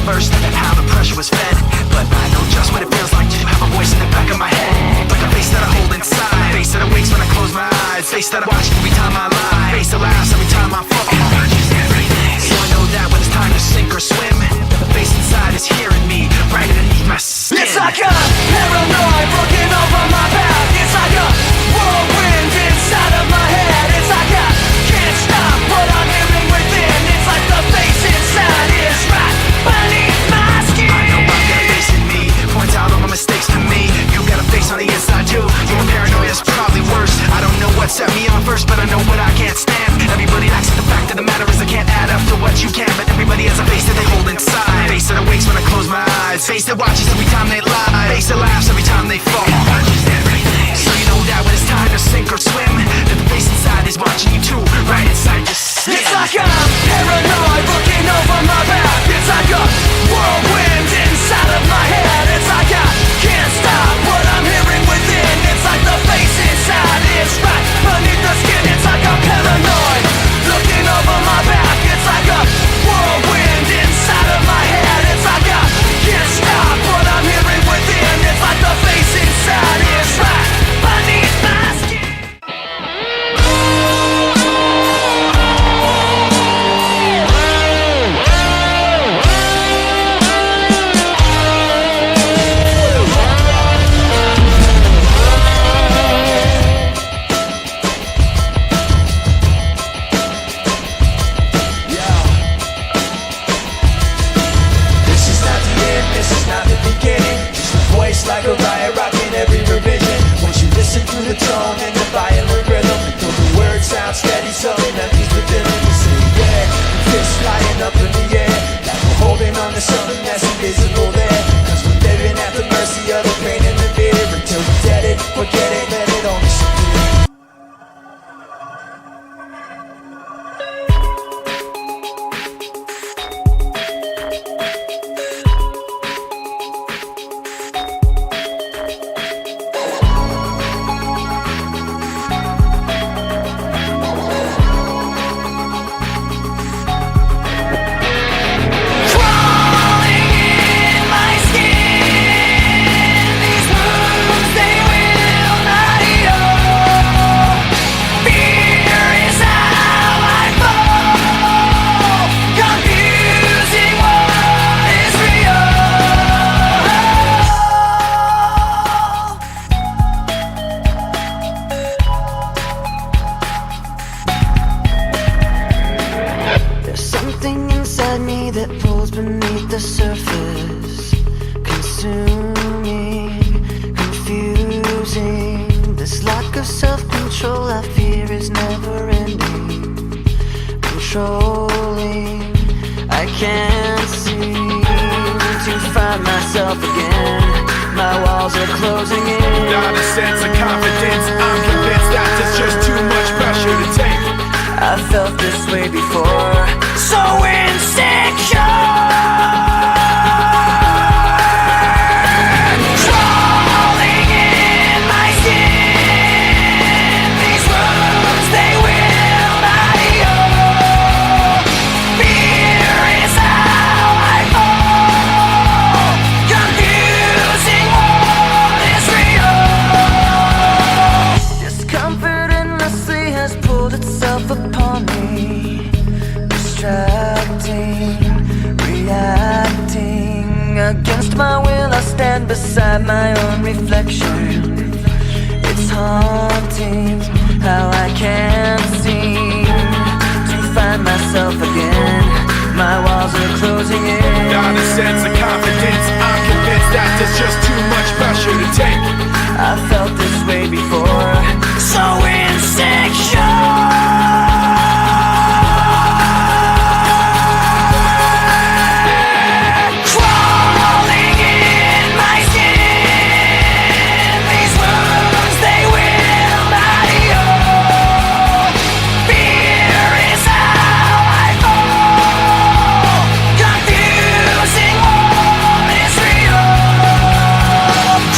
first, how the pressure was fed. But I know just what it feels like to have a voice in the back of my head, like a face that I hold inside, face that awakes when I close my eyes, face that I watch every time I lie, face that laughs every time I fall. So I know that when it's time to sink or swim, the face inside is hearing me right underneath my skin. It's like a paranoid looking over my back. It's like a whirlwind inside of my head. It's like I can't stop what I'm hearing within. It's like the face inside is right beneath my skin. I know I've got a face in me, points out all my mistakes to me. You got a face on the inside too, your paranoia is probably worse. I don't know what set me on first, but I know what I can't stand. Everybody acts like the fact of the matter is I can't add up to what you can. But everybody has a face that they hold inside, face that awakes when I close my eyes, face that watches every time they lie, face that laughs every time they fall. So you know that when it's time to sink or swim, that the face inside is watching you too, right inside your skin. It's like I'm paranoid looking over my back. It's like a whirlwind inside of my head. It's like I can't stop what I'm hearing within. It's like the face inside is right beneath the skin. It's like I'm paranoid looking over my back. It's like a whirlwind inside of my head. It's like I can't stop what I'm hearing within. It's like the face inside is right beneath my skin. Like a riot rocking every revision. Once you listen to the tone and the violent rhythm, though the words sound steady, something empties within them. You say yeah, fists flying up in the air, like we're holding on to something that's invisible there. Cause we're living at the mercy of the pain and the fear. Until we get it, forget it, let it all disappear.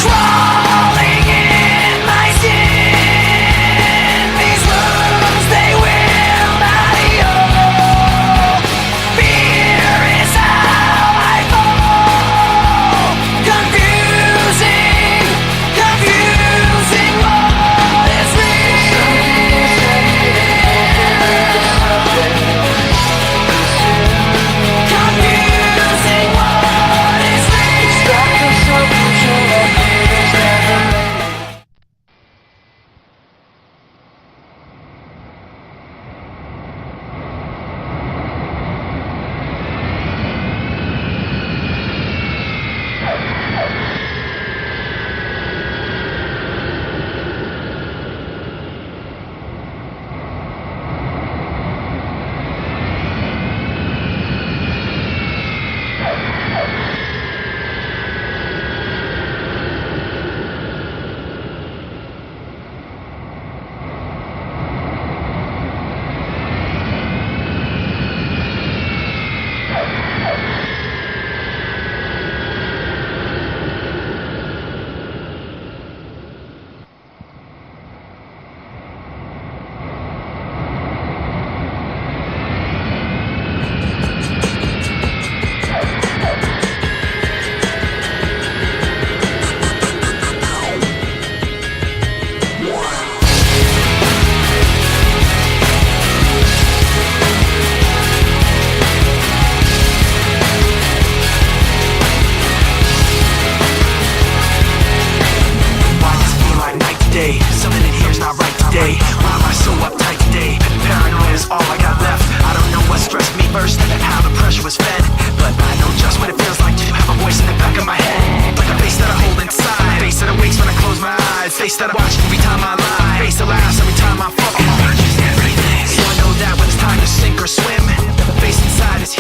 Crawling in Something in here's not right today. Why am I so uptight today? Paranoia is all I got left. I don't know what stressed me first and how the pressure was fed, but I know just what it feels like to have a voice in the back of my head, like a face that I hold inside, face that awakes when I close my eyes, face that I watch every time I lie, face that laughs every time I fall. So I know that when it's time to sink or swim, the face inside is